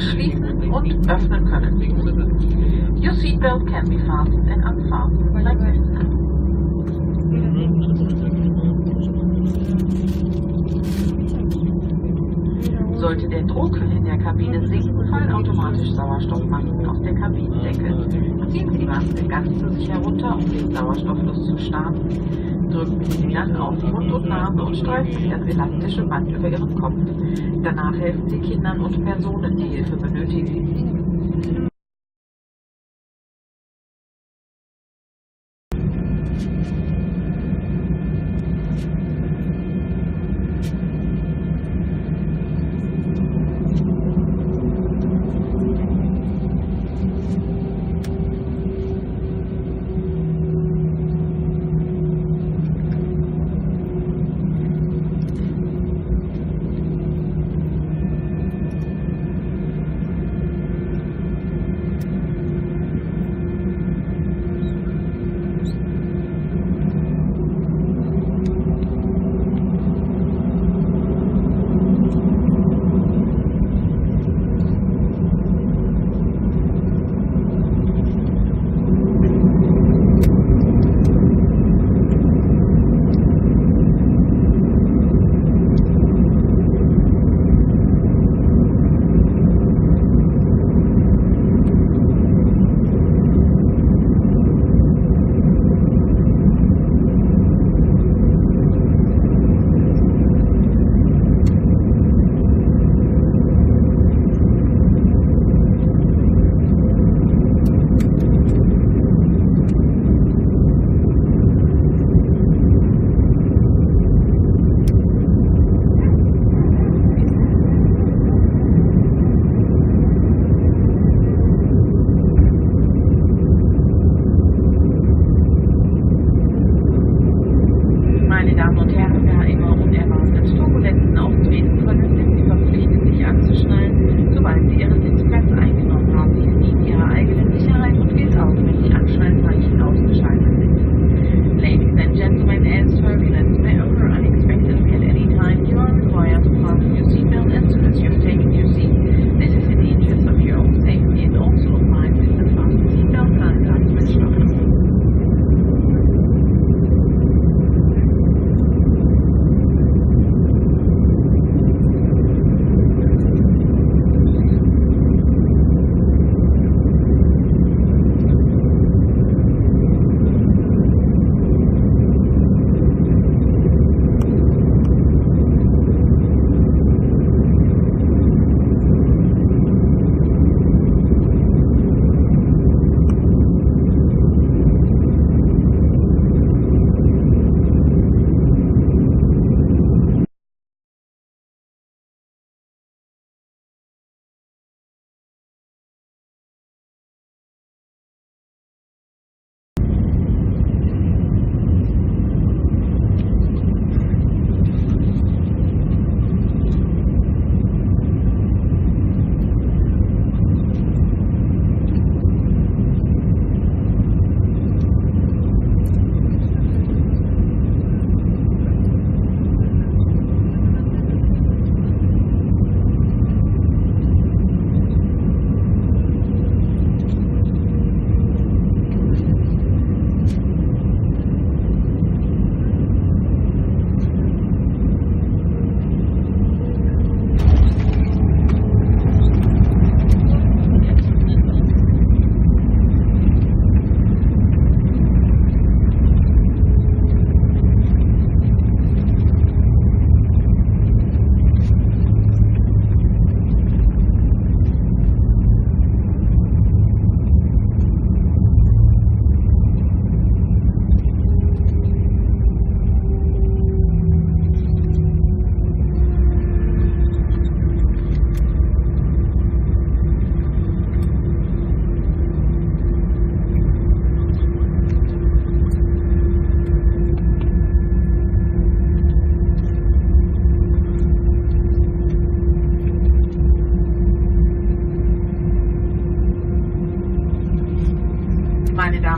schließen und öffnen können. Your seatbelt can be fastened and unfastened like this. Sollte der Druck in der Kabine sinken, fallen automatisch Sauerstoffmasken aus der Kabinendecke. Ziehen Sie die Maske ganz zu sich herunter, um den Sauerstofffluss zu starten. Drücken Sie sie dann auf Mund und Nase und streifen Sie das elastische Band über Ihren Kopf. Danach helfen Sie Kindern und Personen, die Hilfe benötigen.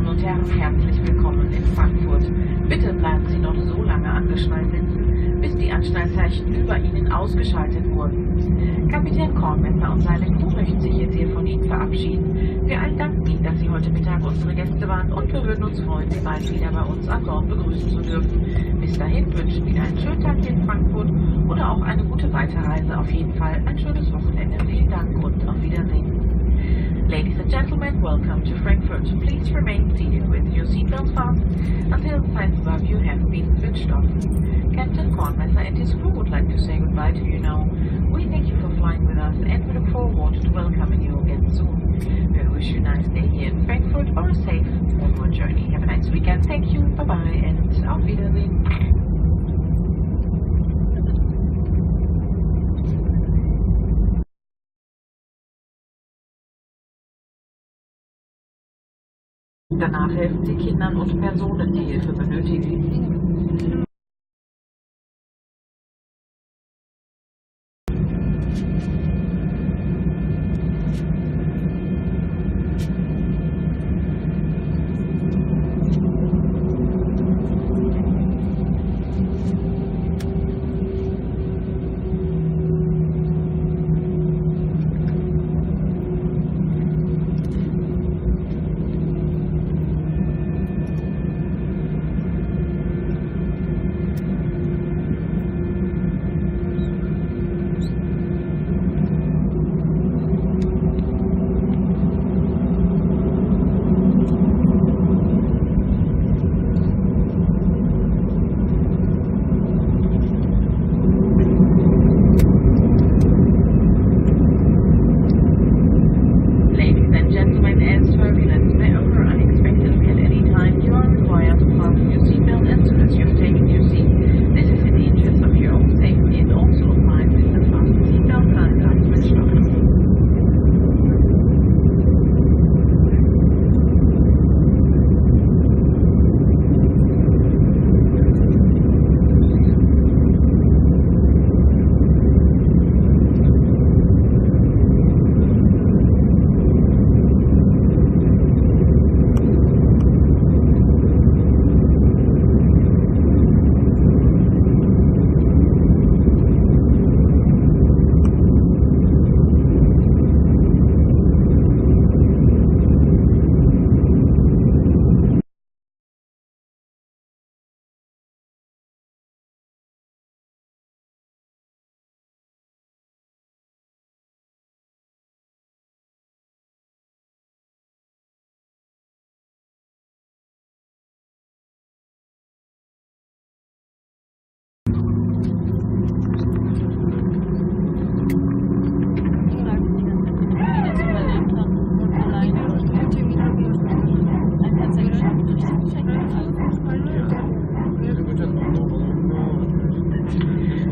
Damen und Herren, herzlich willkommen in Frankfurt. Bitte bleiben Sie noch so lange angeschnallt sitzen, bis die Anschnallzeichen über Ihnen ausgeschaltet wurden. Kapitän Kornmesser und seine Crew möchten sich jetzt hier von Ihnen verabschieden. Wir allen danken Ihnen, dass Sie heute Mittag unsere Gäste waren und wir würden uns freuen, Sie bald wieder bei uns an Bord begrüßen zu dürfen. Bis dahin wünschen wir Ihnen einen schönen Tag hier in Frankfurt oder auch eine gute Weiterreise. Auf jeden Fall ein schönes Wochenende. Vielen Dank und auf Wiedersehen. Ladies and gentlemen, welcome to Frankfurt. Please remain seated with your seatbelt fastened until the signs above you have been switched off. Captain Kornmesser and his crew would like to say goodbye to you now. We thank you for flying with us and we look forward to welcoming you again soon. We wish you a nice day here in Frankfurt or a safe onward journey. Have a nice weekend. Thank you. Bye-bye and auf Wiedersehen. Danach helfen Sie Kindern und Personen, die Hilfe benötigen.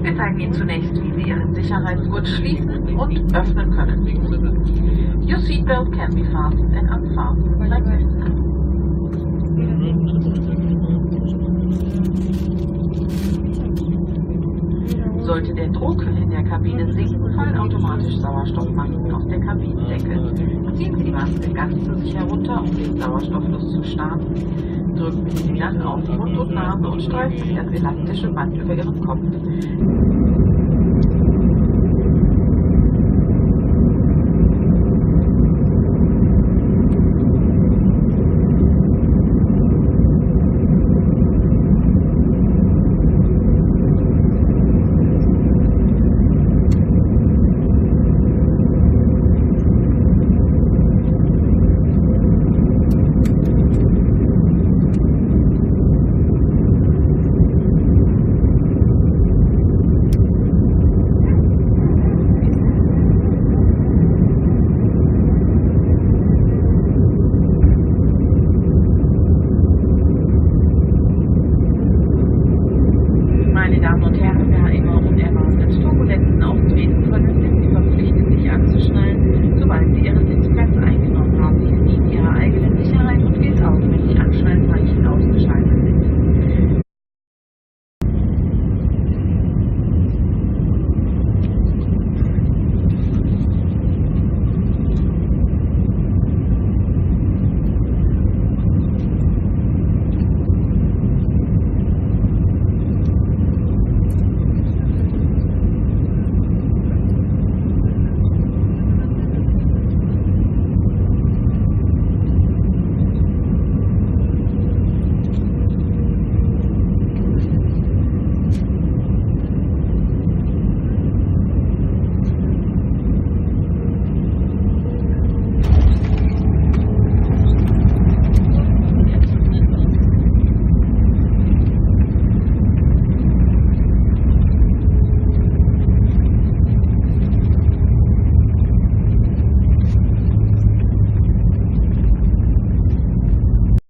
Wir zeigen Ihnen zunächst, wie Sie Ihren Sicherheitsgurt schließen und öffnen können. Your seatbelt can be fastened and unfastened like this. Sollte der Druck in der Kabine sinken, fallen automatisch Sauerstoffmasken aus der Kabinendecke. Ziehen Sie die Maske ganz zu sich herunter, um den Sauerstoffluss zu starten. Drücken Sie sie dann auf Mund und Nase und streifen Sie das elastische Band über Ihren Kopf.